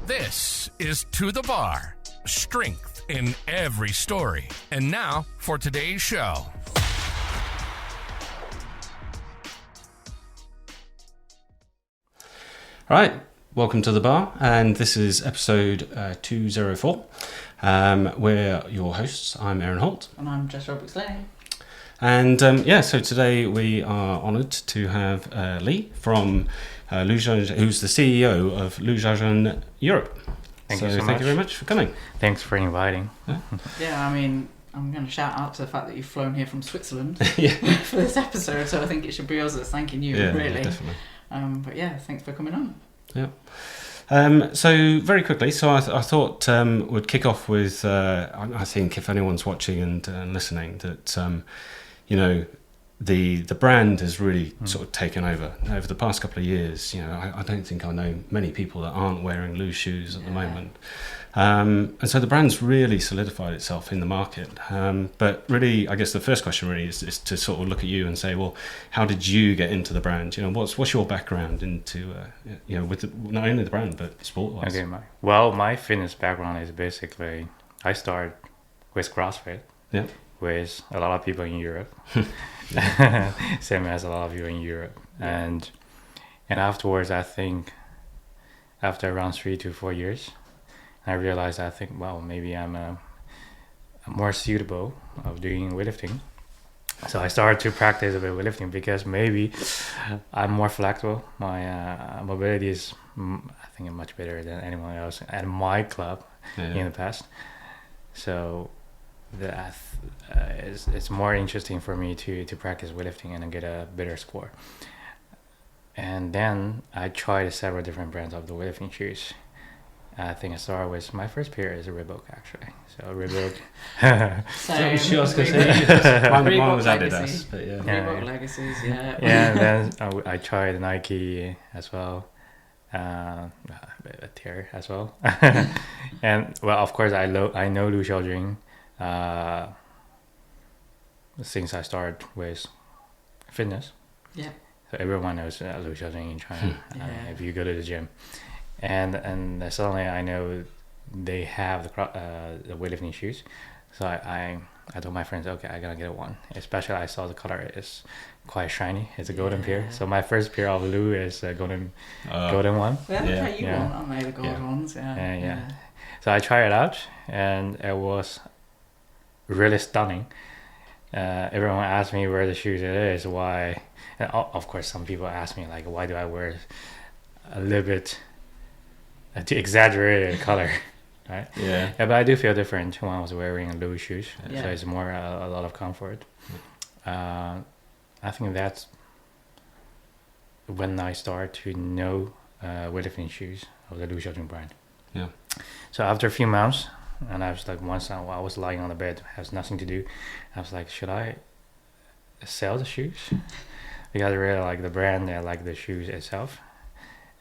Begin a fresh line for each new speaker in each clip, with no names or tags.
This is To The Bar. Strength in every story. And now for today's show.
All right, welcome to The Bar, and this is episode 204. We're your hosts. I'm Aaron Holt.
And I'm Jess Roberts-Lane.
And so today we are honoured to have Lee from LuXiaoJun, who's the CEO of LuXiaoJun Europe.
Thank you
very much for coming.
Thanks for inviting.
Yeah, I mean, I'm going to shout out to the fact that you've flown here from Switzerland
Yeah.
for this episode, so I think it should be us that's thanking you, really.
Yeah, definitely.
But yeah, thanks for coming on.
Yeah. So very quickly, I thought we'd kick off with, I think if anyone's watching and listening, that, the brand has really sort of taken over the past couple of years. I don't think I know many people that aren't wearing loose shoes at the moment. And so the brand's really solidified itself in the market. But really, I guess the first question really is to sort of look at you and say, well, how did you get into the brand? What's your background into, with not only the brand, but sport-wise?
Okay, my fitness background is basically, I started with CrossFit.
Yeah.
With a lot of people in Europe. Same as a lot of you in Europe. And afterwards, I think, after around 3 to 4 years, I realized, maybe I'm more suitable of doing weightlifting. So I started to practice a bit of weightlifting because maybe I'm more flexible. My mobility is, I think, much better than anyone else at my club in the past. So it's more interesting for me to practice weightlifting and get a better score. And then I tried several different brands of the weightlifting shoes. I think I started with my first pair is a Reebok, actually. So Reebok.
She was going to say mine was
Legacy.
Adidas, but yeah.
Reebok Legacies, yeah.
Yeah, and then I tried Nike as well. A tear as well. And well, of course, I know LuXiaoJun. Since I started with fitness, so everyone knows LuXiaoJun in China. If you go to the gym, and suddenly I know they have the weightlifting shoes, so I told my friends, okay, I gotta get one. Especially I saw the color is quite shiny. It's a golden pair. So my first pair of Lu is a golden one.
Well, you want, aren't they, the gold ones? Yeah.
So I tried it out, and it was really stunning. Everyone asked me where the shoes it is, why, and of course some people ask me like, why do I wear a little bit too exaggerated color, right? Yeah. But I do feel different when I was wearing Louis shoes, so it's more a lot of comfort. I think that's when I started to know weightlifting shoes of the LuXiaoJun brand.
Yeah.
So after a few months, and I was like, once I was lying on the bed, has nothing to do. I was like, should I sell the shoes? Because I really like the brand, I like the shoes itself,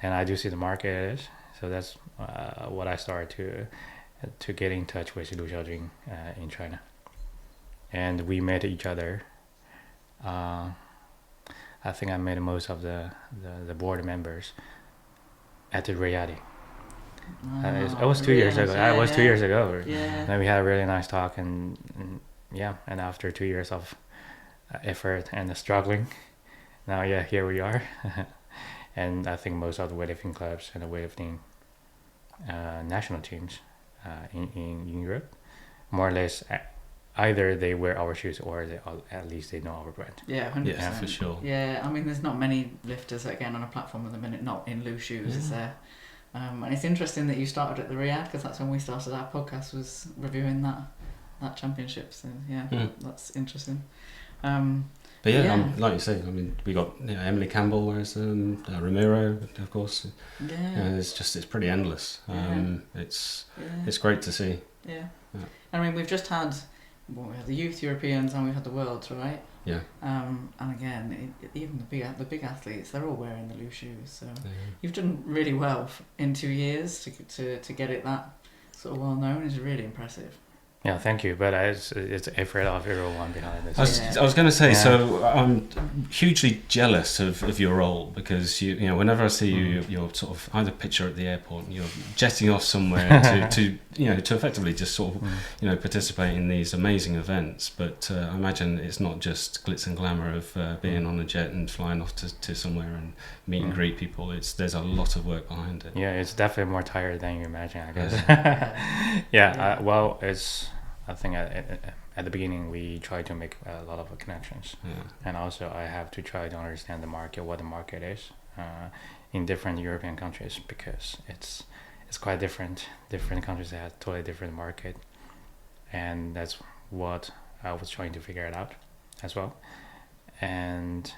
and I do see the market it is. So that's what I started to get in touch with LuXiaoJun in China, and we met each other. I think I met most of the board members at the Riyadh. It was 2 years ago. It was 2 years ago. And we had a really nice talk, and after 2 years of effort and struggling, now here we are. And I think most of the weightlifting clubs and the weightlifting national teams in Europe, more or less, either they wear our shoes or at least they know our brand.
Yeah, 100%.
Yeah, for sure.
Yeah, I mean, there's not many lifters that are getting on a platform at the minute not in loose shoes, is there? And it's interesting that you started at the Riyadh, because that's when we started our podcast, was reviewing that championship. So that's interesting.
But like you say, I mean, we got Emily Campbell, whereas Ramiro, of course. It's pretty endless. It's great to see.
Yeah. I mean, we've just had we had the Youth Europeans and we've had the Worlds, right?
Yeah.
And again, even the big athletes, they're all wearing the loose shoes. So you've done really well in 2 years to get it that sort of well known is really impressive.
Yeah, thank you. But it's effort of everyone behind this.
I was going to say,
Yeah.
so I'm hugely jealous of your role, because you know, whenever I see you, you're sort of either picture at the airport and you're jetting off somewhere to you know, to effectively just sort of you know, participate in these amazing events. But I imagine it's not just glitz and glamour of being on a jet and flying off to somewhere and meet and greet people. There's a lot of work behind it.
Yeah, it's definitely more tired than you imagine, I guess.
Yeah.
Well, I think at the beginning we try to make a lot of connections, and also I have to try to understand the market, what the market is in different European countries, because it's quite different. Different countries have totally different market, and that's what I was trying to figure it out as well. And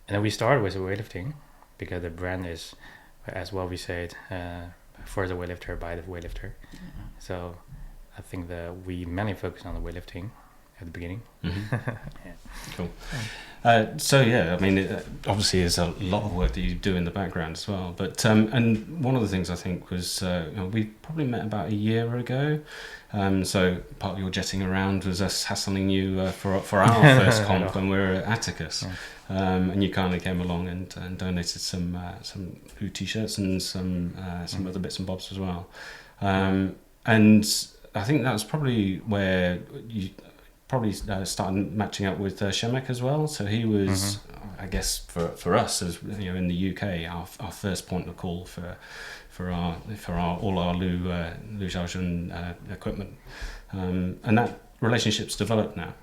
then we started with weightlifting, because the brand is, as well we said, for the weightlifter, by the weightlifter. So I think that we mainly focus on the weightlifting at the beginning.
Cool. So yeah, I mean, it obviously is a lot of work that you do in the background as well. But and one of the things I think was you know, we probably met about a year ago. So part of your jetting around was us hassling you for our first comp when we were at Atticus. And you kindly came along and donated some blue t-shirts and some other bits and bobs as well. And I think that was probably where you probably started matching up with Shemek as well. So he was, I guess, for us, as you know, in the UK, our first point of call for all our LuXiaoJun equipment, and that relationship's developed now.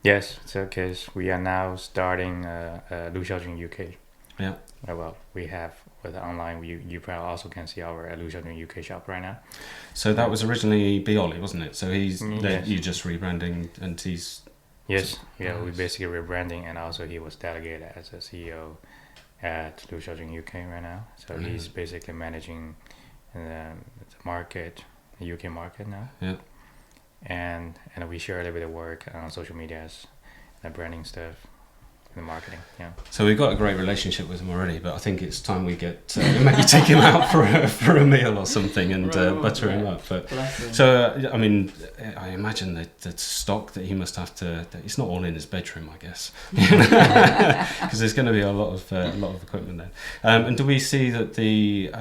Yes, so because we are now starting LuXiaoJun UK.
Yeah.
Well, we have with online. You probably also can see our LuXiaoJun UK shop right now.
So that was originally Bioli, wasn't it? So
Yes.
you just rebranding, and he's.
Yes, yeah, we basically rebranding, and also he was delegated as a CEO at LuXiaoJun UK right now. So he's basically managing the market, the UK market now.
Yeah.
And we share a little bit of work on social medias, the branding stuff, and the marketing. Yeah.
So we've got a great relationship with him already, but I think it's time we get maybe take him out for a meal or something and butter him up. But so I mean, I imagine that the stock that he must have to. It's not all in his bedroom, I guess, because there's going to be a lot of equipment there. And do we see that the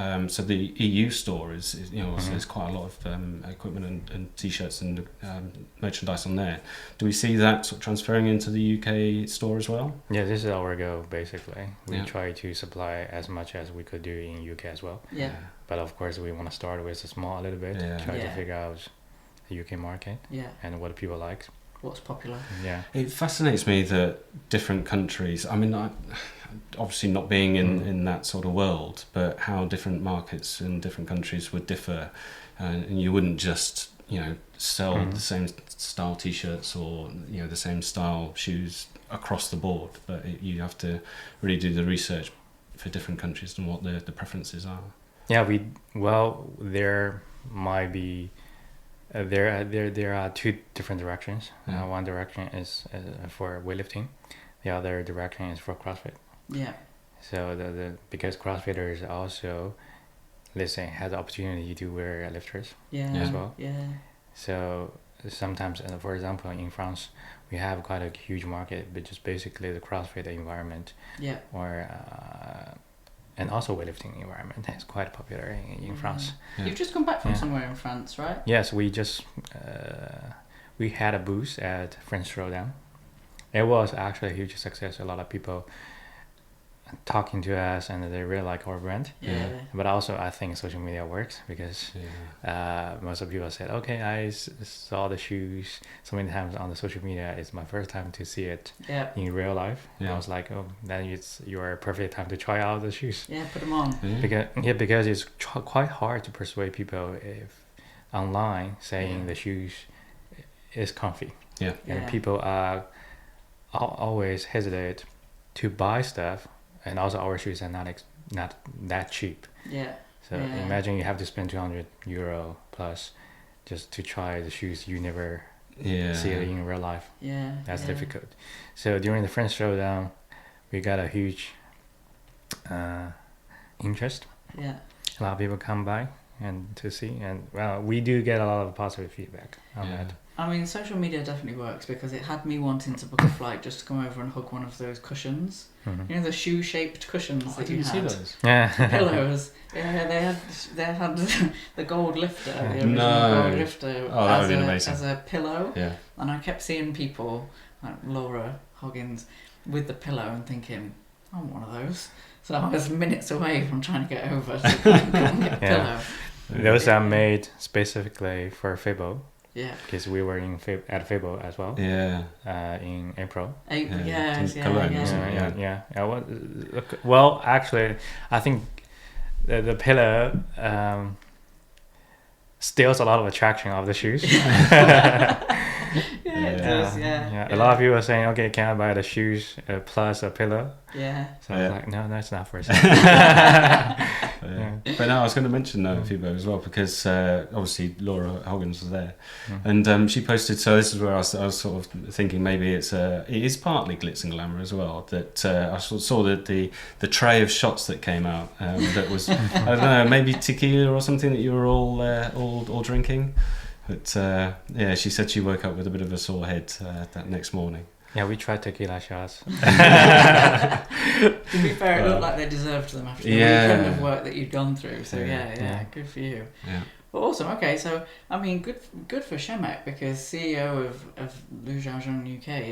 EU store is you know, there's quite a lot of equipment and t-shirts and merchandise on there. Do we see that sort of transferring into the UK store as well?
Yeah, this is our goal basically. We try to supply as much as we could do in UK as well.
Yeah.
But of course, we want to start with a small a little bit. Try to figure out the UK market.
Yeah.
And what people like.
What's popular?
Yeah.
It fascinates me that different countries. I mean, obviously not being in that sort of world, but how different markets in different countries would differ, and you wouldn't just, you know, sell the same style t-shirts or, you know, the same style shoes across the board, but you have to really do the research for different countries and what the preferences are.
Yeah, there might be there are two different directions. One direction is for weightlifting, the other direction is for CrossFit.
Yeah.
So because CrossFitters also, let's say, have the opportunity to wear lifters as well. Yeah. So sometimes, for example, in France, we have quite a huge market, but just basically the CrossFit environment. Yeah. Or and also weightlifting environment is quite popular in France.
Yeah. You've just come back from somewhere in France, right?
Yes, we just we had a booth at French Throwdown. It was actually a huge success. A lot of people talking to us, and they really like our brand. Yeah. But also, I think social media works because most of people said, "Okay, I saw the shoes so many times on the social media. It's my first time to see it in real life." Yeah. I was like, "Oh, then it's your perfect time to try out the shoes."
Yeah, put them on.
Because it's quite hard to persuade people if online saying the shoes is comfy. Yeah. And people are always hesitate to buy stuff. And also our shoes are not that cheap. Yeah. So imagine you have to spend €200 plus just to try the shoes you never see it in real life. Yeah. That's difficult. So during the French Showdown, we got a huge interest. Yeah. A lot of people come by and to see. And well, we do get a lot of positive feedback on that.
I mean, social media definitely works because it had me wanting to book a flight just to come over and hug one of those cushions.
Mhm.
You know, the shoe-shaped cushions
I
that you
didn't see
had.
those.
Yeah.
Pillows. Yeah, they had the gold lifter, the original
No.
gold lifter
Oh, that would've been amazing.
as a pillow.
Yeah.
And I kept seeing people like Laura Hoggins with the pillow and thinking, I want one of those. So I was minutes away from trying to get over to go and get a pillow.
Those are made specifically for Fibo,
Yeah.
because we were at Fibo as well
Yeah.
in April.
Yes,
in Cologne,
yeah.
wasn't it?
Well, actually, I think the pillow steals a lot of attraction of the shoes.
Yeah, it does, yeah.
A lot of people are saying, okay, can I buy the shoes plus a pillow?
Yeah.
So I was like, no, it's not for sale.
But no, I was going to mention Fibo as well because obviously Laura Hoggins was there,
Mm.
and she posted. So this is where I was sort of thinking maybe it is partly glitz and glamour as well. That I saw that the tray of shots that came out that was I don't know, maybe tequila or something that you were all drinking. But yeah, she said she woke up with a bit of a sore head that next morning.
Yeah, we tried tequila shots.
To be fair, it looked like they deserved them after the
Yeah.
weekend of work that you'd gone through. So
Yeah.
yeah, good for you.
Yeah.
But awesome. Okay, so I mean, good for Shemek because CEO of LuXiaoJun UK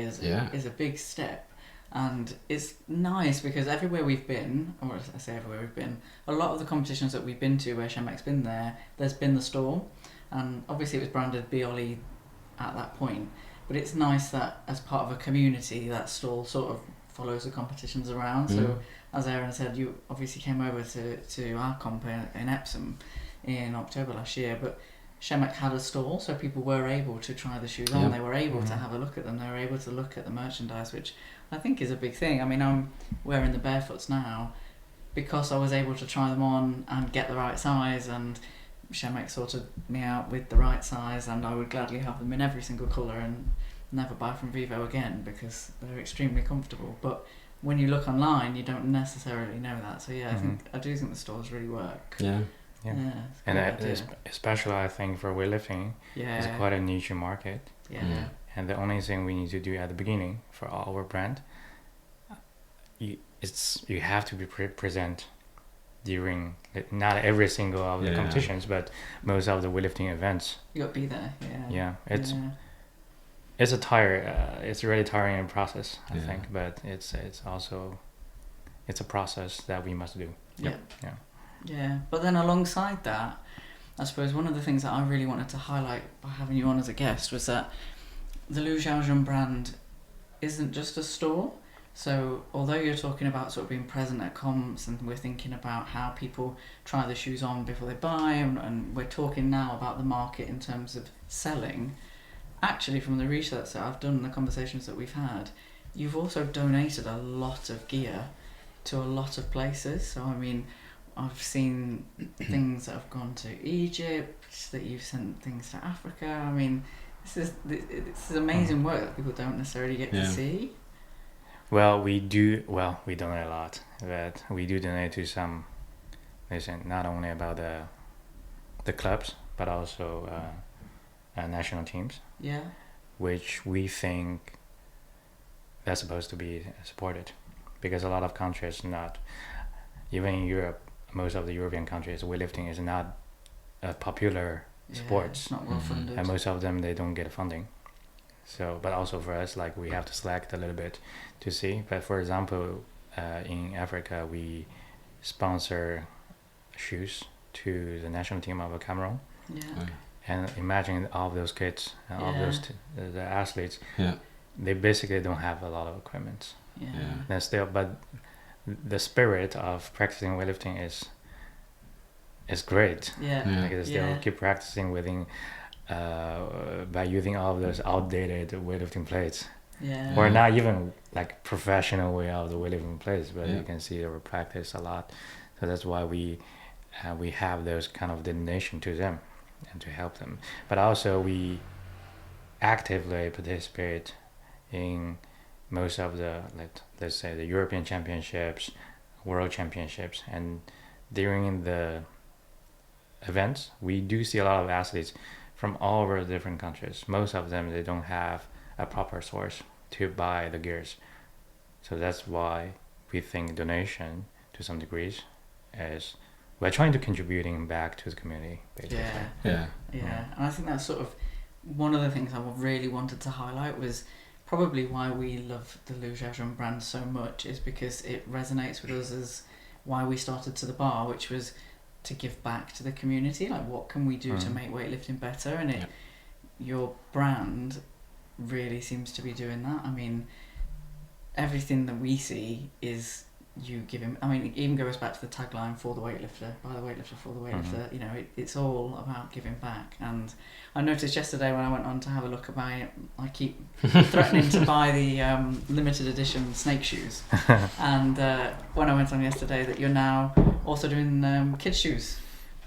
is a big step, and it's nice because everywhere we've been, or I say everywhere we've been, a lot of the competitions that we've been to where Shemek's been there, there's been the stall, and obviously it was branded Bioli at that point. But it's nice that as part of a community, that stall sort of follows the competitions around. So as Aaron said, you obviously came over to our comp in Epsom in October last year, but Shemek had a stall, so people were able to try the shoes on. They were able to have a look at them. They were able to look at the merchandise, which I think is a big thing. I mean, I'm wearing the barefoots now because I was able to try them on and get the right size, and Shemek sorted me out with the right size, and I would gladly have them in every single colour and never buy from Vivo again because they're extremely comfortable. But when you look online, you don't necessarily know that. So yeah, I do think the stores really work.
Yeah.
And especially I think for weightlifting, it's quite a niche market.
Yeah.
And the only thing we need to do at the beginning for our brand, you have to be present during not every single of the competitions, but most of the weightlifting events.
You got to be there. Yeah.
It's it's a really tiring process, I think, but it's also a process that we must do.
Yeah. But then alongside that, I suppose one of the things that I really wanted to highlight by having you on as a guest was that the LuXiaoJun brand isn't just a store. So although you're talking about sort of being present at comps, and we're thinking about how people try the shoes on before they buy, and we're talking now about the market in terms of selling, actually from the research that I've done and the conversations that we've had, you've also donated a lot of gear to a lot of places. So I mean, I've seen things that have gone to Egypt, that you've sent things to Africa. I mean, this is amazing work that people don't necessarily get to see.
Well, we donate a lot, but we do donate to some, not only about the clubs, but also national teams.
Yeah.
Which we think they're supposed to be supported, because a lot of countries not, even in Europe, most of the European countries, weightlifting is not a popular sport.
It's not well funded.
And most of them, they don't get funding. So, but also for us, like, we have to select a little bit to see. But for example, in Africa, we sponsor shoes to the national team of Cameroon.
Yeah.
And imagine all of those kids and all of those the athletes.
Yeah.
They basically don't have a lot of equipment.
Yeah.
And still, but the spirit of practicing weightlifting is great.
Yeah.
Like they still keep practicing within by using all of those outdated weightlifting plates.
Yeah.
Or not even like professional way of the weightlifting plates, but you can see they were practiced a lot. So that's why we have those kind of donation to them and to help them. But also we actively participate in most of the, let's say, the European Championships, World Championships, and during the events, we do see a lot of athletes from all over the different countries. Most of them, they don't have a proper source to buy the gears. So that's why we think donation to some degrees is we're trying to contributing back to the community, basically.
Yeah. And I think that's sort of one of the things I really wanted to highlight was probably why we love the LuXiaoJun brand so much is because it resonates with us as why we started To The Bar, which was to give back to the community. Like, what can we do to make weightlifting better? And your brand really seems to be doing that. I mean, everything that we see is you giving. I mean, it even goes back to the tagline for the weightlifter, by the weightlifter for the weightlifter. You know, it's all about giving back. And I noticed yesterday when I went on to have a look at my, I keep threatening to buy the limited edition snake shoes. And when I went on yesterday, that you're now also doing kids shoes.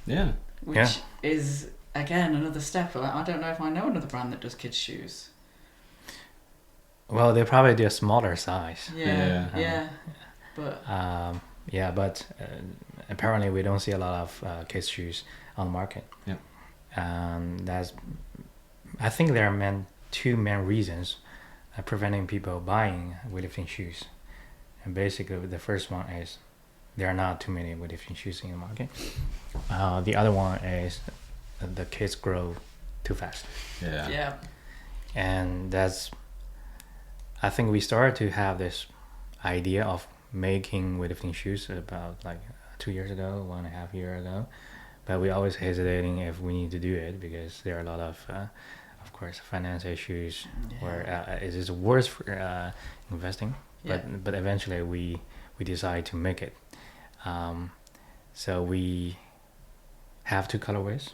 Yeah.
Which is again another step. I don't know if I know another brand that does kids shoes.
Well, they probably do a smaller size. But apparently we don't see a lot of kids shoes on the market.
Yeah.
That's, I think there are two main reasons preventing people buying weightlifting shoes. And basically the first one is there are not too many weightlifting shoes in the market. The other one is the kids grow too fast.
Yeah.
And that's, I think we started to have this idea of making weightlifting shoes about like 2 years ago, 1.5 years ago, but we always hesitating if we need to do it because there are a lot of course, finance issues, or it is worse for investing. But eventually we decide to make it. So we have two colorways.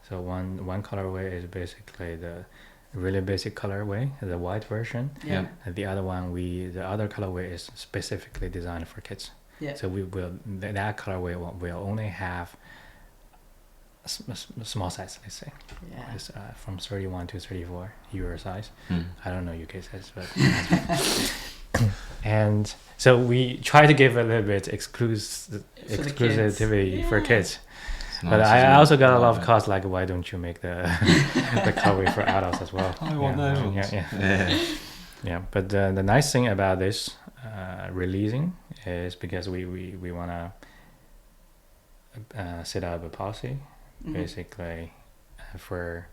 So one colorway is basically the really basic colorway, the white version. And the other one, the other colorway is specifically designed for kids. So we will that colorway will only have a small size, let's say. It's from 31 to 34 euro size. I don't know UK size, but and so we try to give a little bit exclusivity for kids. Nice, but I also got a lot of calls like, why don't you make the the colorway for adults as well?
I want those.
Yeah. But the nice thing about this releasing is because we want to set up a policy basically for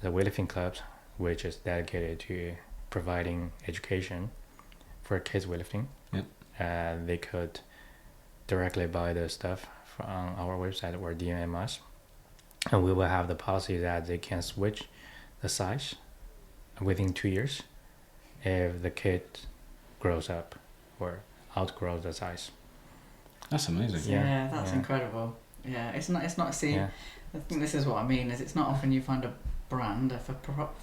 the weightlifting clubs, which is dedicated to providing education for kids weightlifting. They could directly buy the stuff on our website or DM us, and we will have the policy that they can switch the size within 2 years if the kid grows up or outgrows the size.
That's amazing.
That's incredible. It's not see, I think this is what I mean, is it's not often you find a brand, a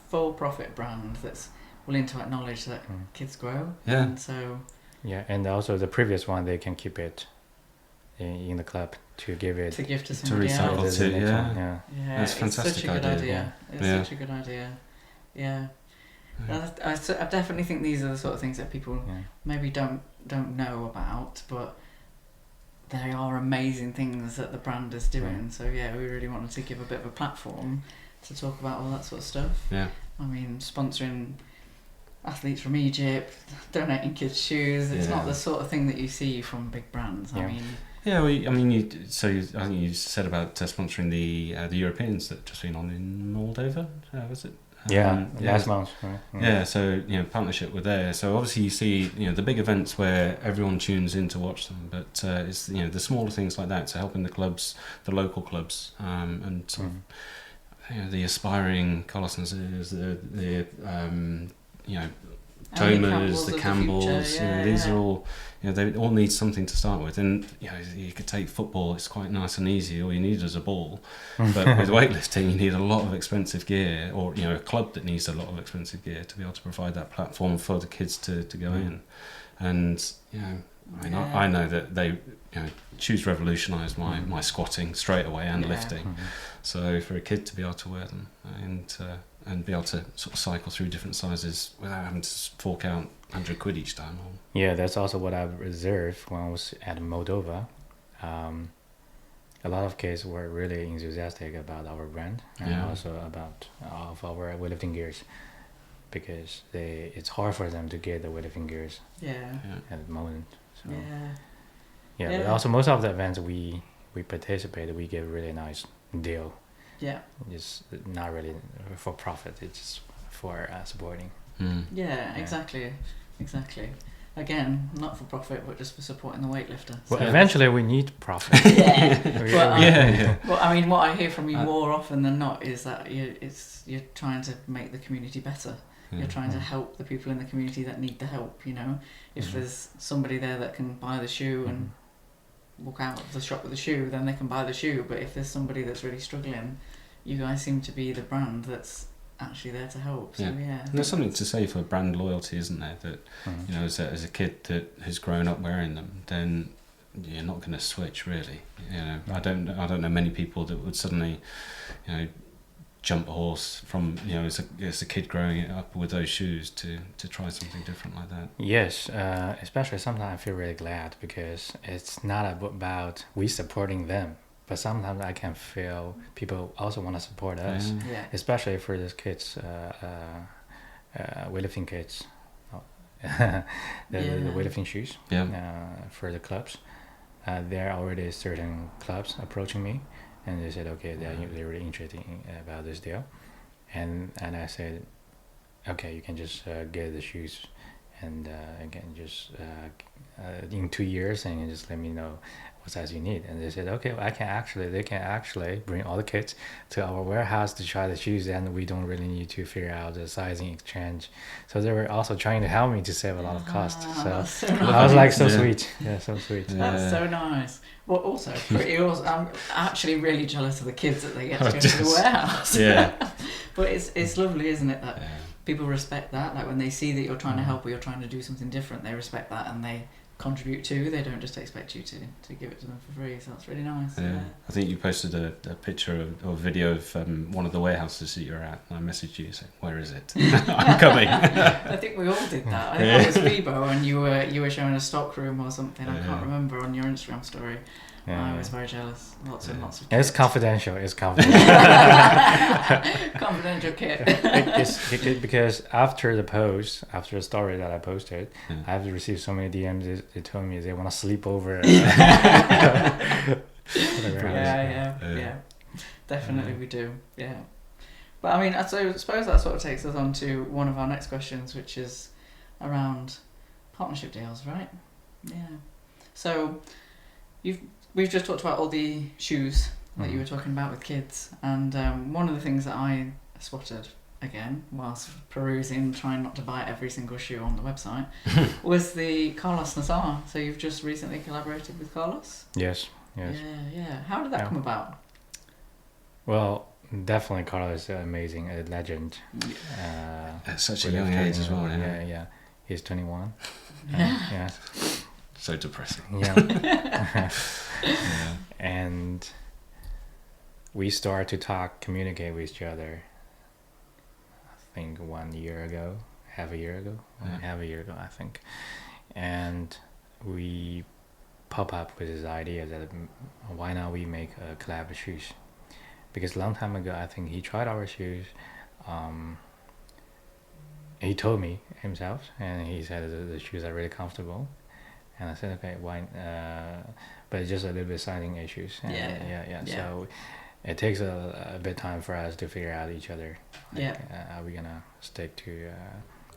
full profit brand that's willing to acknowledge that kids grow. And so and also the previous one, they can keep it in the club to give to somebody else.
That's a fantastic idea.
It's such a good idea. I definitely think these are the sort of things that people maybe don't know about, but they are amazing things that the brand is doing. So we really wanted to give a bit of a platform to talk about all that sort of stuff. I mean, sponsoring athletes from Egypt, donating kids shoes, it's not the sort of thing that you see from big brands. I mean,
I think you said about sponsoring the Europeans that just been on in Moldova, was it?
Last month.
So partnership with there. So obviously you see the big events where everyone tunes in to watch them, but it's the smaller things like that. So helping the clubs, the local clubs, and sort of, the aspiring Carlsons, the Thomas, the Campbells. These are all. They all need something to start with, and you could take football. It's quite nice and easy. All you need is a ball, but with weightlifting, you need a lot of expensive gear, or a club that needs a lot of expensive gear to be able to provide that platform for the kids to go in. And I know that they shoes revolutionised my squatting straight away and lifting. So for a kid to be able to wear them and be able to sort of cycle through different sizes without having to fork out 100 quid each time.
a lot of kids were really enthusiastic about our brand and also about of our weightlifting gears, because it's hard for them to get the weightlifting gears at the moment. So but also most of the events we participate, we get really nice deal.
Yeah.
It's not really for profit, it's just for supporting.
Exactly. Again, not for profit, but just for supporting the weightlifter.
Well,
So
eventually we need profit.
But I mean, what I hear from you more often than not is that you're trying to make the community better. You're trying to help the people in the community that need the help, you know. If there's somebody there that can buy the shoe and walk out of the shop with the shoe, then they can buy the shoe. But if there's somebody that's really struggling, you guys seem to be the brand that's actually there to help. So
And there's something to say for brand loyalty, isn't there? That you know, as a kid that has grown up wearing them, then you're not going to switch, really. You know, I don't know many people that would suddenly, you know, jump a horse from, you know, as a kid growing up with those shoes to try something different like that.
Yes, especially sometimes I feel really glad, because it's not about we supporting them, but sometimes I can feel people also want to support us, especially for these kids, weightlifting kids, the weightlifting shoes for the clubs. There are already certain clubs approaching me, and they said, okay, they're really interested about this deal, and I said, okay, you can just get the shoes, and again, just in 2 years, and you just let me know what size you need. And they said, okay, they can actually bring all the kids to our warehouse to try the shoes, and we don't really need to figure out the sizing exchange. So they were also trying to help me to save a lot of cost. So
nice.
I was like, so sweet. Yeah, so sweet.
That's so nice. Well, also pretty awesome. I'm actually really jealous of the kids that they get to go to the warehouse. But it's lovely, isn't it, that people respect that. Like when they see that you're trying to help or you're trying to do something different, they respect that and they contribute too. They don't just expect you to give it to them for free. So that's really nice.
I think you posted a picture or video of one of the warehouses that you're at, and I messaged you saying, where is it? I'm coming.
I think we all did that. I think it was Bebo, and you were showing a stock room or something. I can't remember, on your Instagram story. I was very jealous. Lots and lots of
It's confidential.
confidential kit.
It's because after the story that I posted, I've received so many DMs. They told me they want to sleep over.
Definitely we do. Yeah. But I mean, I suppose that sort of takes us on to one of our next questions, which is around partnership deals, right? Yeah. So we've just talked about all the shoes that you were talking about with kids, and one of the things that I spotted, again, whilst perusing, trying not to buy every single shoe on the website, was the Carlos Nassar. So you've just recently collaborated with Carlos?
Yes.
Yeah. How did that come about?
Well, definitely Carlos is amazing, a legend.
At such a young age as well.
Yeah. He's 21.
So depressing.
Yeah. And we started to communicate with each other, I think 1 year ago, half a year ago, I think. And we pop up with this idea that why not we make a collab of shoes? Because a long time ago, I think he tried our shoes. He told me himself, and he said the shoes are really comfortable. And I said, okay, why? But it's just a little bit sizing issues. And So it takes a bit time for us to figure out each other. Are we gonna stick to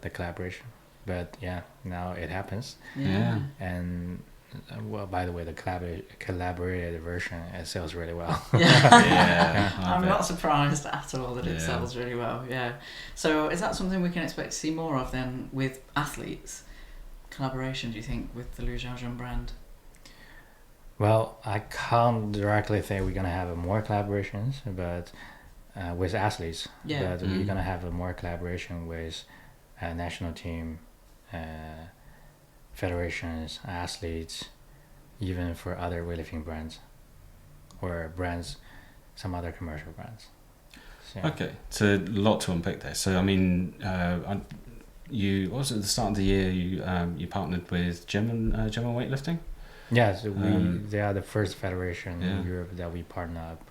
the collaboration? But now it happens. And well, by the way, the collaborated version, it sells really well.
I'm not surprised at all that it sells really well. So is that something we can expect to see more of then with athletes? Collaboration, do you think, with the LuXiaoJun brand?
Well, I can't directly say we're gonna have more collaborations, but with athletes. But we're gonna have more collaboration with national team, federations, athletes, even for other weightlifting brands, or some other commercial brands. So,
okay, so a lot to unpick there. So I mean, you also at the start of the year you partnered with German Weightlifting.
Yeah, so they are the first federation
Yeah.
in Europe that we partner up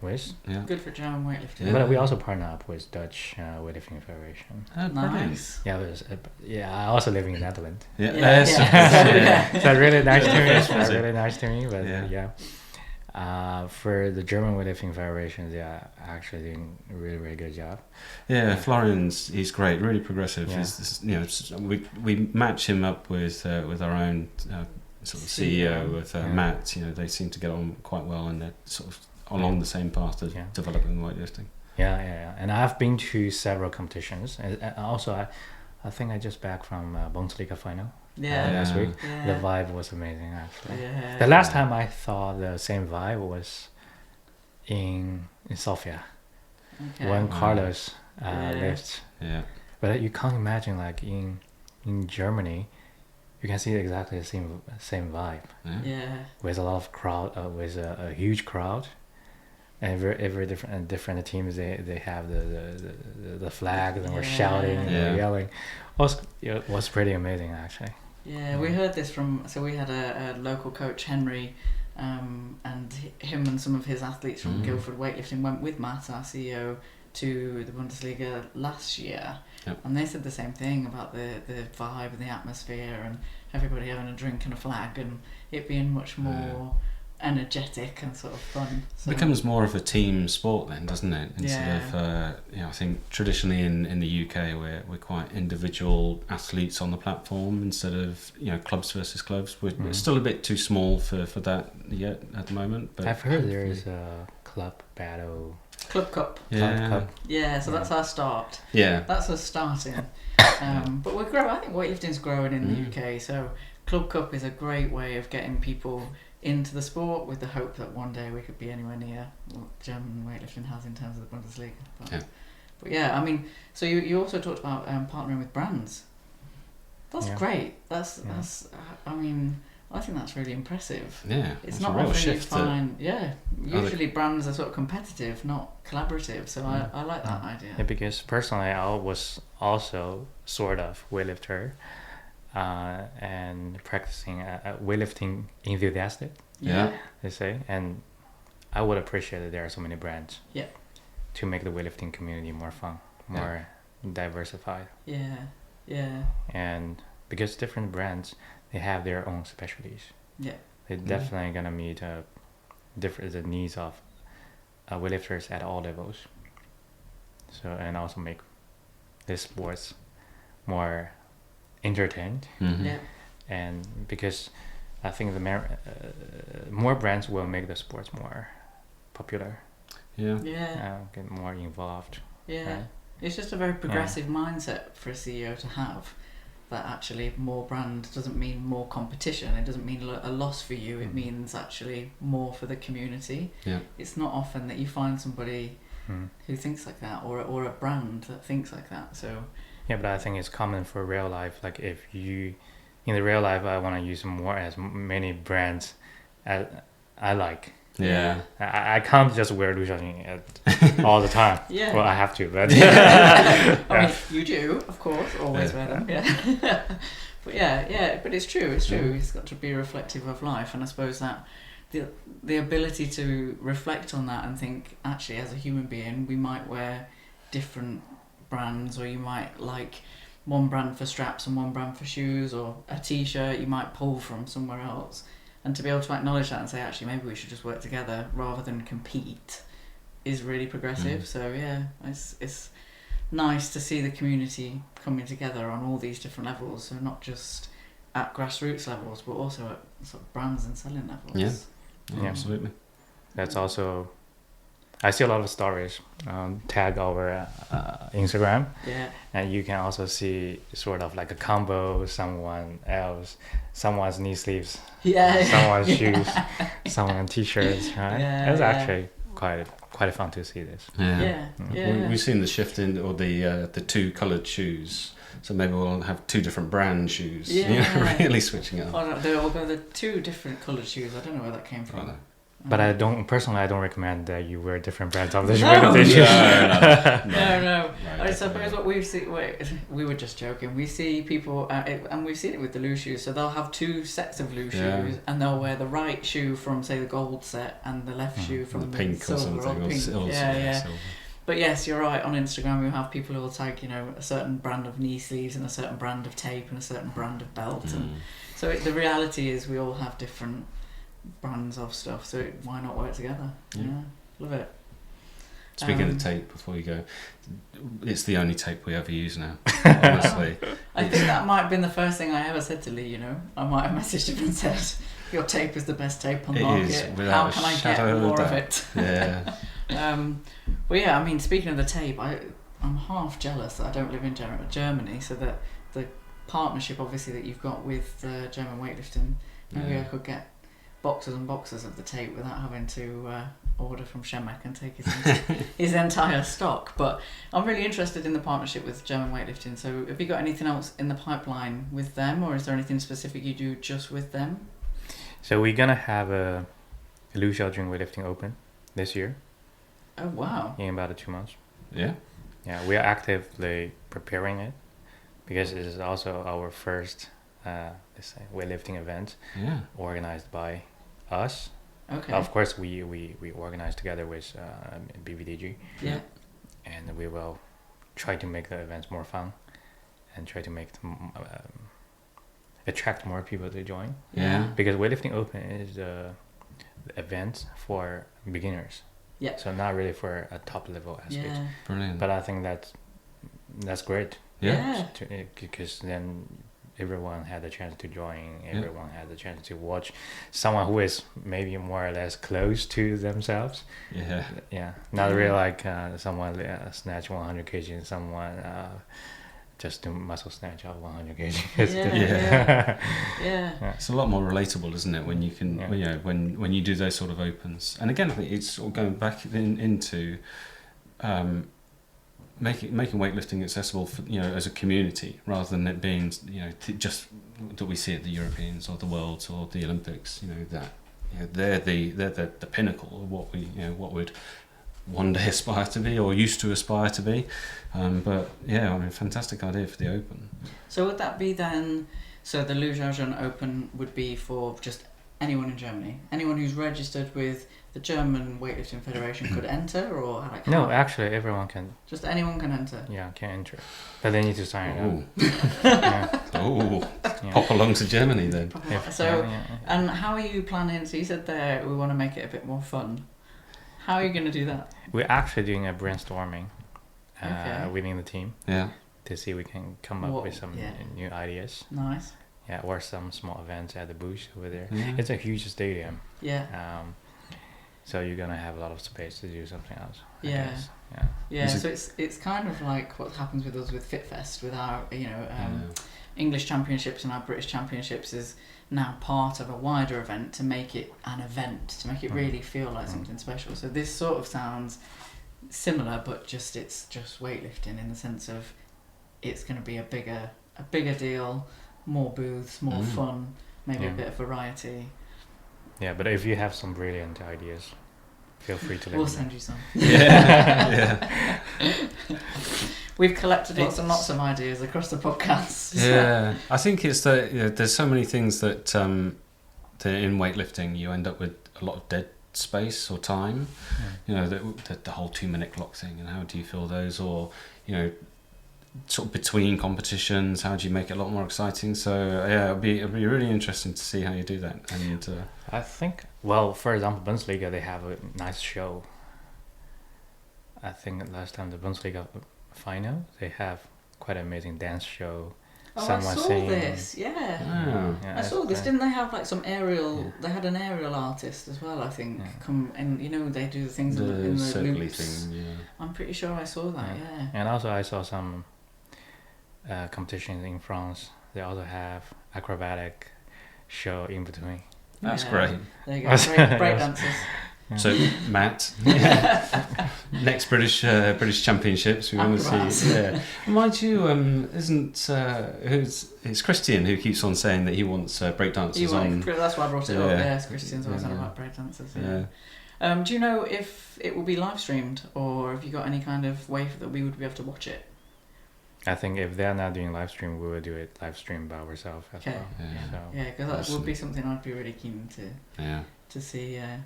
with.
Yeah.
Good for German weightlifting.
Yeah.
But we also partner up with Dutch Weightlifting Federation.
Oh, brilliant.
Nice.
Yeah, I also live in the Netherlands.
Yeah.
Yeah,
Yes,
yeah.
yeah.
So really nice to me.
Yes,
It's really nice to me. But
Yeah.
for the German Weightlifting Federation, they are actually doing a really, really good job.
Yeah, he's great, really progressive.
Yeah.
We match him up with our own sort of CEO with Matt. They seem to get on quite well, and they're sort of along the same path as developing weightlifting.
Yeah. And I've been to several competitions, and also I think I just back from Bundesliga final last week.
Yeah.
The vibe was amazing, actually.
Yeah.
The last time I thought the same vibe was in Sofia when Carlos lifts.
Yeah.
But you can't imagine like in Germany, you can see exactly the same vibe
Yeah.
with a lot of crowd, with a huge crowd, and every different teams they have the flags and we're shouting and we're yelling. It was pretty amazing actually.
Yeah, we heard this so we had a local coach, Henry, and him and some of his athletes from Guildford Weightlifting went with Matt, our CEO, to the Bundesliga last year.
Yep.
And they said the same thing about the vibe and the atmosphere and everybody having a drink and a flag and it being much more energetic and sort of fun. So.
It becomes more of a team sport then, doesn't it? Instead of, I think traditionally in the UK we're quite individual athletes on the platform instead of, clubs versus clubs. We're still a bit too small for that yet at the moment. But
I've heard there is a club battle.
Club Cup.
Yeah.
Cup.
Yeah, so that's our start.
Yeah.
That's us starting. But we're growing. I think weightlifting's growing in the UK, so Club Cup is a great way of getting people into the sport with the hope that one day we could be anywhere near what German weightlifting has in terms of the Bundesliga. But I mean, so you also talked about partnering with brands. That's great. That's I mean, I think that's really impressive.
Yeah,
it's not often you find. Usually brands are sort of competitive, not collaborative. So I like that idea.
Yeah, because personally, I was also sort of weightlifter, and practicing weightlifting enthusiastic.
Yeah,
they say, and I would appreciate that there are so many brands.
Yeah.
To make the weightlifting community more fun, more diversified.
Yeah.
And because different brands, they have their own specialties. Yeah. They're definitely gonna meet the needs of weightlifters at all levels. So and also make this sports more entertained.
Yeah.
And because I think more brands will make the sports more popular.
Yeah.
Get more involved.
Yeah.
Right?
It's just a very progressive mindset for a CEO to have. That actually more brand doesn't mean more competition. It doesn't mean a loss for you. It means actually more for the community. Yeah. It's not often that you find somebody who thinks like that, or a brand that thinks like that. So.
Yeah, but I think it's common for real life. Like if you, in the real life, I want to use as many brands as I like.
Yeah.
I can't just wear LuXiaoJun all the time.
Yeah.
Well, I have to, but.
I mean, you do, of course, always wear them. Yeah. But but it's true. It's true. It's got to be reflective of life, and I suppose that the ability to reflect on that and think, actually, as a human being, we might wear different brands, or you might like one brand for straps and one brand for shoes, or a T-shirt you might pull from somewhere else. And to be able to acknowledge that and say, actually, maybe we should just work together rather than compete is really progressive. So, it's nice to see the community coming together on all these different levels. So not just at grassroots levels, but also at sort of brands and selling levels.
Yeah, absolutely.
That's also... I see a lot of stories tag over Instagram. Yeah. And you can also see sort of like a combo, someone's knee sleeves, someone's shoes, someone's t-shirts, right?
Yeah,
it's actually quite fun to see this.
We've seen the shift in, or the two coloured shoes. So maybe we'll have two different brand shoes. Really switching it up.
Oh, no, they're all the two different coloured shoes. I don't know where that came from.
But I don't recommend that you wear different brands of the shoes.
No. I suppose what we've seen, we were just joking. We see people, and we've seen it with the loose shoes. So they'll have 2 sets of loose shoes, and they'll wear the right shoe from, say, the gold set, and the left shoe from
the pink
silver
or something.
pink.
Silver.
But yes, you're right. On Instagram, you have people who will tag, a certain brand of knee sleeves and a certain brand of tape and a certain brand of belt. And so the reality is we all have different brands of stuff, so why not work together? Yeah, love it.
Speaking of tape, before you go, it's the only tape we ever use now, honestly.
I think that might have been the first thing I ever said to Lee, I might have messaged him and said, your tape is the best tape on the market.
Is, without
How can I get more of it?
Yeah.
Well, yeah, I mean, speaking of the tape, I'm half jealous that I don't live in Germany, so that the partnership, obviously, that you've got with German Weightlifting, maybe I could get boxes and boxes of the tape without having to order from Shemek and take his entire stock. But I'm really interested in the partnership with German Weightlifting. So have you got anything else in the pipeline with them, or is there anything specific you do just with them?
So we're gonna have a LuXiaoJun Weightlifting Open this year.
Oh wow!
In about 2 months.
Yeah.
Yeah, we are actively preparing it because it is also our first let's say weightlifting event organized by us.
Okay.
Of course, we organize together with BVDG.
Yeah.
And we will try to make the events more fun and try to make them attract more people to join.
Yeah.
Because Weightlifting Open is the event for beginners.
Yeah.
So not really for a top level athlete.
Yeah.
Brilliant.
But I think that's great.
Yeah.
Because then everyone had the chance to join. Everyone had the chance to watch someone who is maybe more or less close to themselves.
Yeah.
Yeah. Not really like someone snatch 100 kg and someone just do muscle snatch of 100 kg.
Yeah.
It's a lot more relatable, isn't it, when you can, when you do those sort of opens. And again, I think it's sort of going back into making weightlifting accessible for, as a community, rather than it being just that we see at the Europeans or the Worlds or the Olympics. That they're the pinnacle of what we'd one day aspire to be or used to aspire to be. But yeah, I mean, fantastic idea for the Open.
So would that be then? So the LuXiaoJun Open would be for just anyone in Germany, anyone who's registered with the German Weightlifting Federation could enter, or like how?
No, actually, everyone can.
Just anyone can enter.
Yeah, can enter, but they need to sign up.
Pop along to Germany then.
And how are you planning? So you said there we want to make it a bit more fun. How are you going to do that?
We're actually doing a brainstorming within the team.
Yeah.
To see if we can come up with some new ideas.
Nice.
Yeah, or some small events at the booth over there.
Yeah.
It's a huge stadium.
Yeah.
So you're gonna have a lot of space to do something else.
Yeah.
Yeah.
So it's kind of like what happens with us with FitFest, with our English championships and our British championships is now part of a wider event to make it an event, to make it really feel like something special. So this sort of sounds similar, but it's just weightlifting in the sense of it's going to be a bigger deal, more booths, more fun, maybe a bit of variety.
Yeah, but if you have some brilliant ideas, feel free to let
We'll
me know.
send you some.
Yeah.
We've collected lots and lots of ideas across the podcast.
Yeah, I think it's there's so many things that in weightlifting you end up with a lot of dead space or time. The whole 2-minute clock thing, and how do you fill those, or sort of between competitions, how do you make it a lot more exciting? So yeah, it'll be really interesting to see how you do that. And
I think, well, for example, Bundesliga, they have a nice show. I think last time the Bundesliga final, they have quite an amazing dance show. Someone
I saw
singing.
this. Yeah, I saw this. Didn't they have like some aerial? Yeah. They had an aerial artist as well, I think. Yeah. Come and they do the things in the
circly
loops.
thing. Yeah.
I'm pretty sure I saw that. Yeah.
And also I saw some competitions in France. They also have acrobatic show in between.
That's great.
There you go. Break dancers.
So Matt, Next British Championships, we want to see. Yeah, mind you, it's Christian who keeps on saying that he wants breakdancers on.
That's why I brought it up. Yes, Christian's always on about breakdancers. Yeah. Do you know if it will be live streamed, or have you got any kind of way that we would be able to watch it?
I think if they're not doing live stream, we will do it live stream by ourselves as well.
Yeah, because that would be something I'd be really keen to see. Yeah,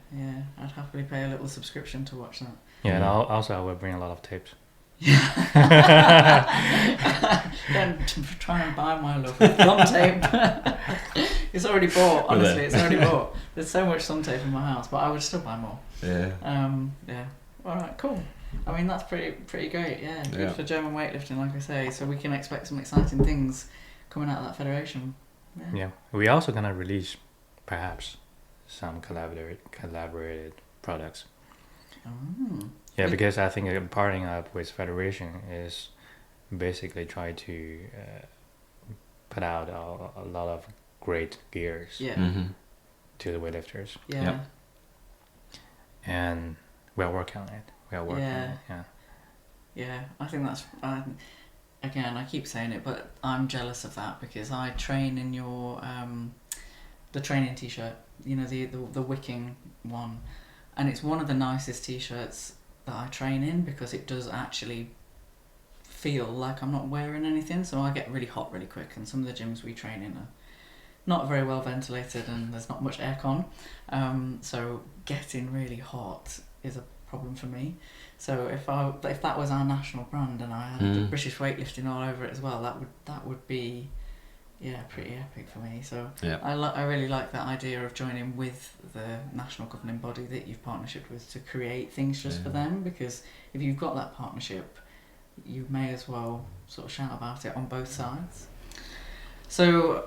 I'd happily pay a little subscription to watch that.
Yeah, and also I will bring a lot of tapes.
Don't try and buy my love with thumb tape. It's already bought. Honestly, it's already bought. There's so much thumb tape in my house, but I would still buy more. Yeah. All right, cool. I mean, that's pretty great. Yeah, good for German weightlifting, like I say. So we can expect some exciting things coming out of that federation.
Yeah. We're also gonna release perhaps some collaborated products. Yeah, because I think partnering up with federation is basically try to put out a lot of great gears to the weightlifters.
Yeah.
And we're working on it.
Yeah, I think that's again, I keep saying it, but I'm jealous of that because I train in your the training t-shirt, you know, the wicking one, and it's one of the nicest t-shirts that I train in because it does actually feel like I'm not wearing anything, so I get really hot really quick, and some of the gyms we train in are not very well ventilated and there's not much aircon, so getting really hot is a problem for me. So if that was our national brand and I had the British weightlifting all over it as well, that would be pretty epic for me. So I really like that idea of joining with the national governing body that you've partnershiped with to create things just for them, because if you've got that partnership, you may as well sort of shout about it on both sides. So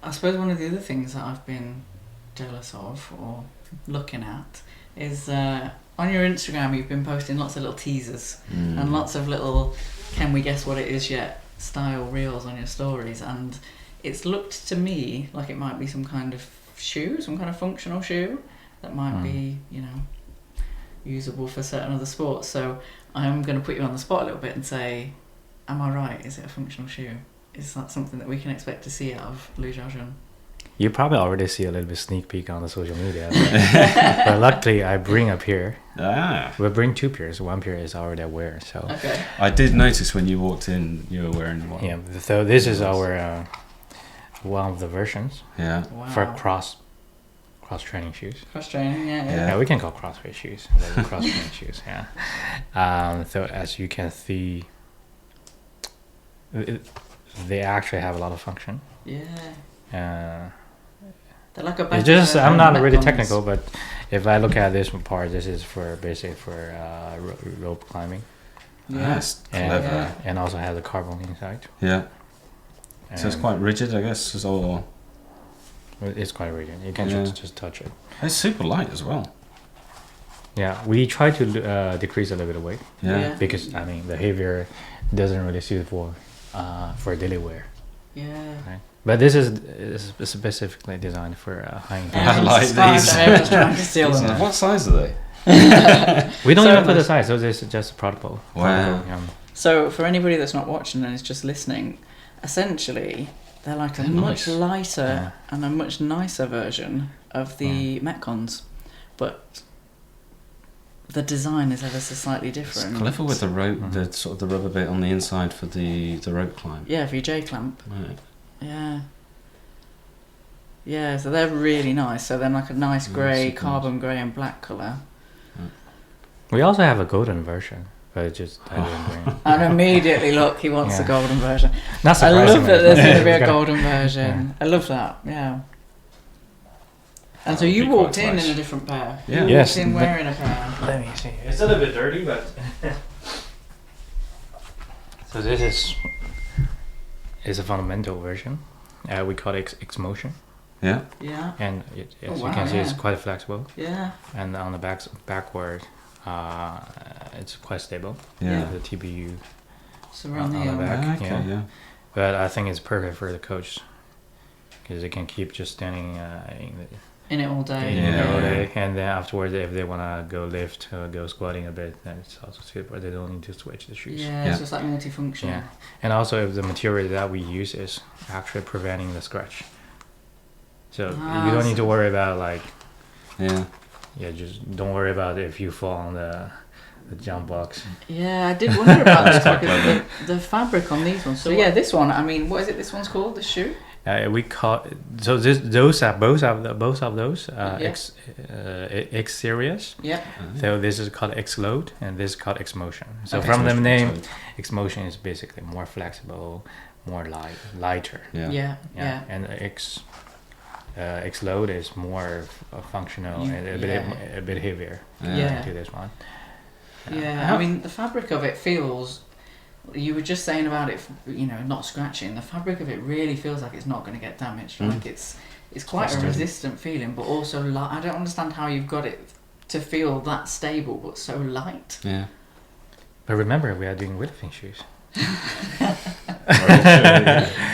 I suppose one of the other things that I've been jealous of or looking at is on your Instagram you've been posting lots of little teasers and lots of little can we guess what it is yet style reels on your stories, and it's looked to me like it might be some kind of shoe, some kind of functional shoe that might be, you know, usable for certain other sports. So I'm going to put you on the spot a little bit and say, am I right? Is it a functional shoe? Is that something that we can expect to see out of LuXiaoJun?
You probably already see a little bit sneak peek on the social media, but luckily I bring a pair. We bring two pairs. One pair is already wear. So
I did notice when you walked in, you were wearing one.
Yeah. So this is our one of the versions.
Yeah.
Wow.
For cross training shoes.
Cross training,
Yeah, we can call CrossFit shoes. Cross training shoes. Yeah. So as you can see, they actually have a lot of function.
Yeah. They're like
it's just I'm not really technical, but if I look at this part, this is for basically for rope climbing.
Yes, clever.
And also has a carbon inside.
Yeah. So it's quite rigid, I guess.
It's quite rigid. You can just touch it.
It's super light as well.
Yeah, we try to decrease a little bit of weight.
Yeah.
Because I mean the heavier doesn't really suit for daily wear.
Yeah.
Right? But this is specifically designed for high intensity.
I like these.
I was trying to steal them.
What size are they?
We don't even put the size, so this is just a protocol.
Wow.
So for anybody that's not watching and is just listening, essentially they're like a much lighter and a much nicer version of the Metcons, but the design is ever so slightly different.
It's clever with the rope, the sort of the rubber bit on the inside for the rope climb.
Yeah, for your J clamp.
Right.
Yeah, so they're really nice. So they're like a nice grey, carbon grey and black colour.
We also have a golden version, but it just I didn't bring.
And immediately look, he wants the golden version.
Not
I
surprisingly.
love that there's going to be a golden version. I love that, And so you walked in a different pair.
Yeah.
You walked in wearing a pair.
Let me see. It's a little bit dirty, but so this is a fundamental version. We call it X Motion.
Yeah.
Yeah.
And as you can see, it's quite flexible.
Yeah.
And on the backward, it's quite stable.
Yeah.
The TBU
Surround
on the back.
Yeah.
But I think it's perfect for the coach because they can keep just standing
In it all day.
all day, and then afterwards, if they wanna go lift or go squatting a bit, then it's also super. They don't need to switch the shoes.
Yeah, it's just like multifunction.
Yeah, and also if the material that we use is actually preventing the scratch, so you don't need to worry about like. Just don't worry about if you fall on the jump box.
Yeah, I did wonder about this because the fabric on these ones. So yeah, this one. I mean, what is it? This one's called the shoe.
We call so those are both of those X series.
Yeah.
So this is called X load and this is called X motion. So from the name, X motion is basically more flexible, more lighter.
Yeah.
And X load is more functional and a bit heavier. To this one.
I mean, the fabric of it feels. You were just saying about it, not scratching. The fabric of it really feels like it's not going to get damaged. Like it's quite a resistant feeling, but also light. I don't understand how you've got it to feel that stable, but so light.
Yeah.
But remember, we are doing weightlifting shoes.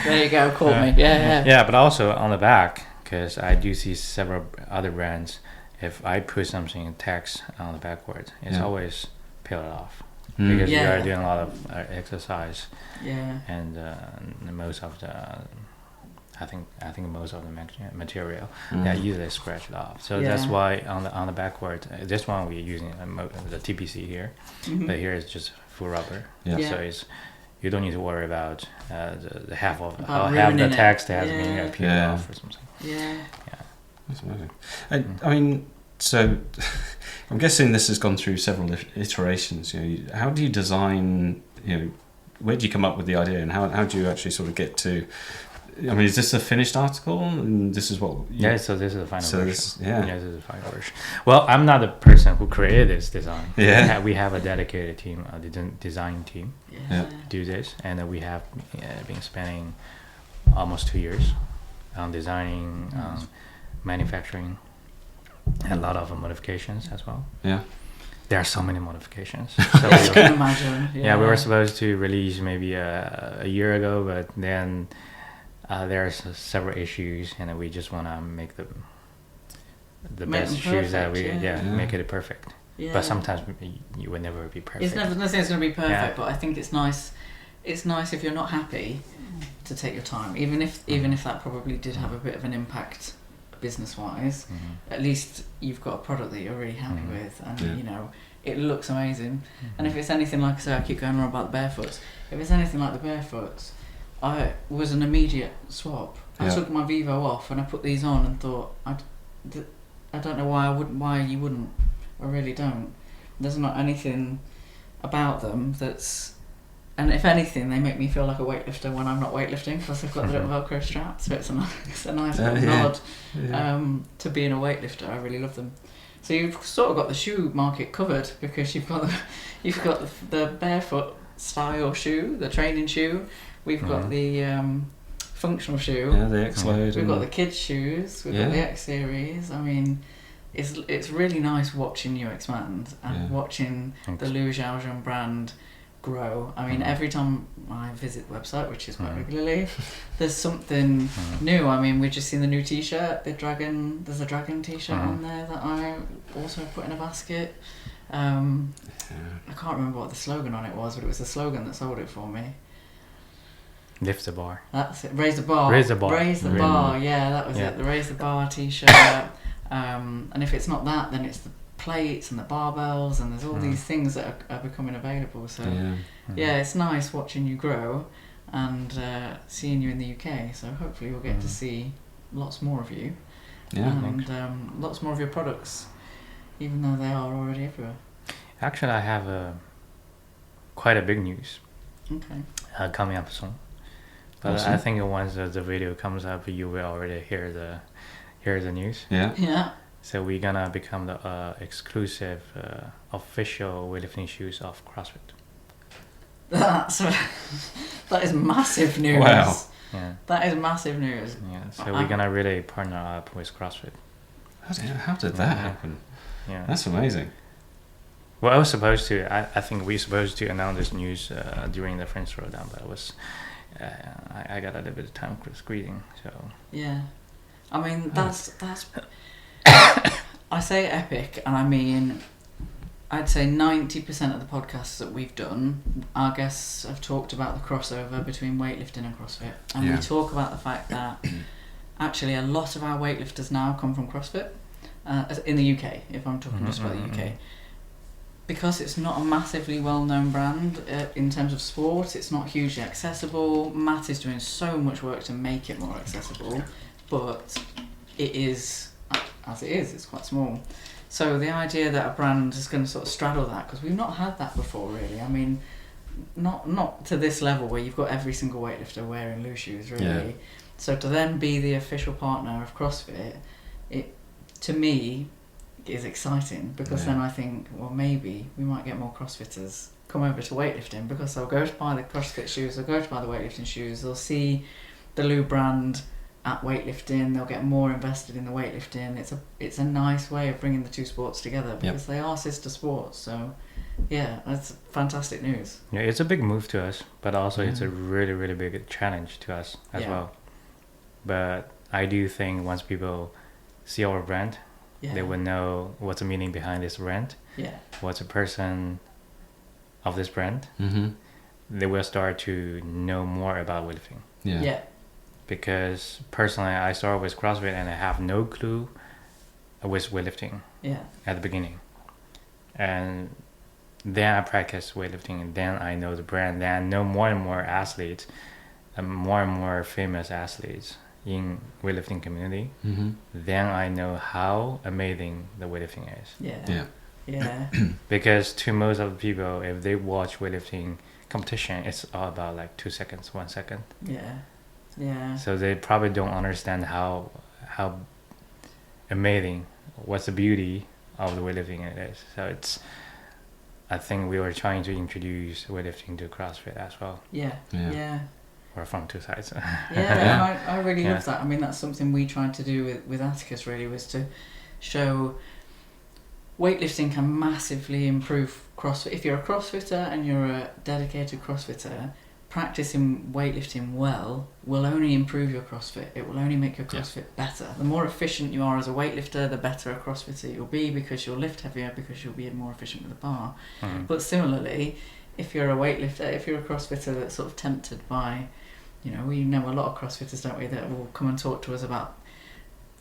There you go, caught me. Yeah.
Yeah, but also on the back, because I do see several other brands. If I put something in text on the backwards, it's always peeled off. Because you are doing a lot of exercise, and most of the, I think most of the material that usually scratch it off. So that's why on the backward, this one we're using the TPC here, but here it's just full rubber. So you don't need to worry about the half the text has been peeled off or something.
Yeah.
That's amazing. I mean, so. I'm guessing this has gone through several iterations. How do you design? Where do you come up with the idea, and how do you actually sort of get to? I mean, is this a finished article? And this is what?
So this is the final version.
This is the
final version. Well, I'm not the person who created this design.
Yeah.
We have a dedicated team, a design team, to do this, and we have been spending almost 2 years on designing, manufacturing. And a lot of modifications as well. Yeah, there are so many modifications. So
I can imagine.
We were supposed to release maybe a year ago, but then there's several issues, and we just want to make the best shoes that we make it perfect. Yeah. But sometimes you will never be perfect.
Nothing's going to be perfect, but I think it's nice. It's nice if you're not happy to take your time, even if that probably did have a bit of an impact. Business-wise, at least you've got a product that you're really happy with, and it looks amazing. And if it's anything like I say, I keep going on about the barefoots. If it's anything like the barefoots, I was an immediate swap. I took my Vivo off and I put these on and thought, I don't know why you wouldn't. I really don't. There's not anything about them that's. And if anything, they make me feel like a weightlifter when I'm not weightlifting because I've got the little Velcro strap, so it's a nice little nod to being a weightlifter. I really love them. So you've sort of got the shoe market covered because you've got the barefoot style shoe, the training shoe. We've got the functional shoe.
Yeah, the X load.
We've got the kids shoes. We've got the X series. I mean, it's really nice watching you expand and watching the LuXiaoJun brand grow. I mean, every time I visit the website, which is quite regularly, there's something new. I mean, we've just seen the new t-shirt, there's a dragon t-shirt on there that I also put in a basket. I can't remember what the slogan on it was, but it was the slogan that sold it for me.
Lift the bar.
That's it. Raise the bar.
Raise the bar.
Raise the bar. Yeah, that was it. The Raise the Bar t-shirt. And if it's not that, then it's the plates and the barbells, and there's all these things that are becoming available. So it's nice watching you grow and seeing you in the UK. So hopefully we'll get to see lots more of you and lots more of your products, even though they are already everywhere.
Actually, I have quite a big news coming up soon. But awesome. I think once the video comes up, you will already hear the news.
Yeah.
So we're gonna become the exclusive official weightlifting shoes of CrossFit.
That is massive news.
Wow.
Yeah.
That is massive news.
Yeah. So we're gonna really partner up with CrossFit.
How did that happen?
Yeah.
That's amazing.
Well, I was supposed to. I think we were supposed to announce this news during the French Throwdown, but I got a little bit of time squeezing. So
yeah, I mean that's I say epic, and I mean, I'd say 90% of the podcasts that we've done, our guests have talked about the crossover between weightlifting and CrossFit. And we talk about the fact that actually a lot of our weightlifters now come from CrossFit, in the UK, if I'm talking just about the UK. Because it's not a massively well-known brand in terms of sport, it's not hugely accessible. Matt is doing so much work to make it more accessible, but it is, as it is, it's quite small. So the idea that a brand is going to sort of straddle that, because we've not had that before really. I mean, not to this level where you've got every single weightlifter wearing loose shoes really. Yeah. So to then be the official partner of CrossFit, it, to me, is exciting, because then I think, well, maybe we might get more CrossFitters come over to weightlifting, because they'll go to buy the CrossFit shoes, they'll go to buy the weightlifting shoes, they'll see the Lu brand at weightlifting, they'll get more invested in the weightlifting. It's a nice way of bringing the two sports together, because they are sister sports. So yeah, that's fantastic news.
Yeah, it's a big move to us, but also it's a really, really big challenge to us as well. But I do think once people see our brand, they will know what's the meaning behind this brand, what's a person of this brand. They will start to know more about weightlifting. Because personally, I started with CrossFit and I have no clue with weightlifting at the beginning. And then I practice weightlifting, and then I know the brand. Then I know more and more athletes, and more famous athletes in weightlifting community. Then I know how amazing the weightlifting is. Because to most of the people, if they watch weightlifting competition, it's all about like 2 seconds, 1 second. So they probably don't understand how amazing, what's the beauty of the weightlifting it is. So I think we were trying to introduce weightlifting to CrossFit as well. Or from two sides.
I really love that. I mean, that's something we tried to do with Atticus really, was to show weightlifting can massively improve CrossFit. If you're a CrossFitter and you're a dedicated CrossFitter, practicing weightlifting well will only improve your CrossFit. It will only make your CrossFit better. The more efficient you are as a weightlifter, the better a CrossFitter you'll be, because you'll lift heavier, because you'll be more efficient with the bar. But similarly, if you're a weightlifter, if you're a CrossFitter that's sort of tempted by, we know a lot of CrossFitters, don't we, that will come and talk to us about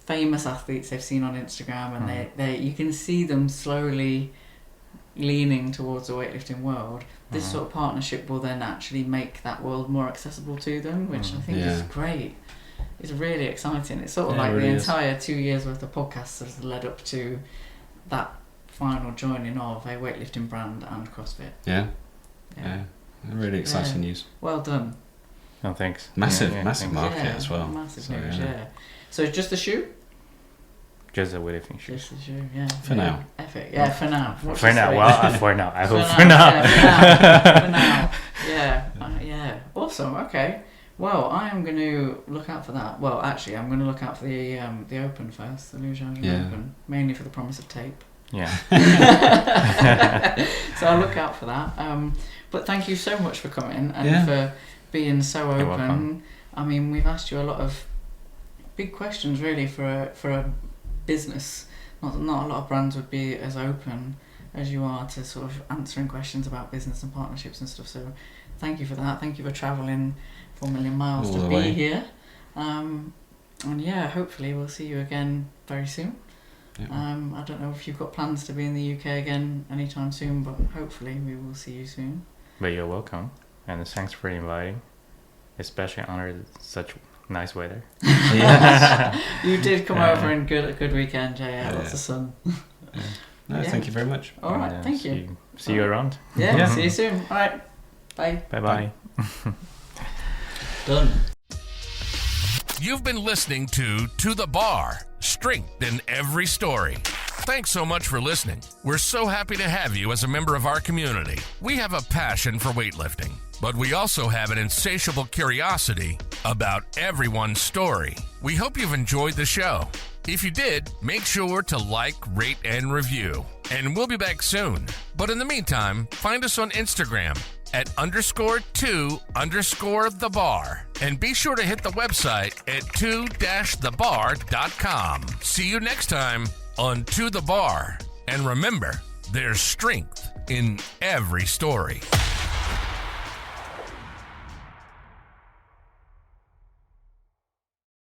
famous athletes they've seen on Instagram, and they you can see them slowly leaning towards the weightlifting world. This sort of partnership will then actually make that world more accessible to them, which I think is great. It's really exciting. It's sort of like really the entire 2 years worth of podcasts has led up to that final joining of a weightlifting brand and CrossFit.
Really exciting news.
Well done.
Oh, thanks.
Massive market as well.
Massive news, So it's just the shoe?
Just the weightlifting shoes.
Just the shoe,
For now.
Epic. Yeah, for now.
For now. Well, for now. I hope
for now. For now. Yeah. Awesome. Okay. Well, I am going to look out for that. Well, actually, I'm going to look out for the Open first, the LuXiaoJun Open, mainly for the promise of tape. So I'll look out for that. But thank you so much for coming and for being so open. I mean, we've asked you a lot of big questions, really, for a business. Not a lot of brands would be as open as you are to sort of answering questions about business and partnerships and stuff. So thank you for that. Thank you for travelling 4 million miles to be here. And hopefully we'll see you again very soon. I don't know if you've got plans to be in the UK again anytime soon, but hopefully we will see you soon.
But you're welcome, and thanks for inviting, especially under such nice weather.
You did come over in good weekend, lots of sun.
Thank you very much.
All right, thank you.
See you around.
See you soon. All right, bye.
Bye.
Done.
You've been listening to the Bar, strength in every story. Thanks so much for listening. We're so happy to have you as a member of our community. We have a passion for weightlifting, but we also have an insatiable curiosity about everyone's story. We hope you've enjoyed the show. If you did, make sure to like, rate, and review. And we'll be back soon. But in the meantime, find us on Instagram at _2_thebar. And be sure to hit the website at 2-thebar.com. See you next time on To the Bar. And remember, there's strength in every story.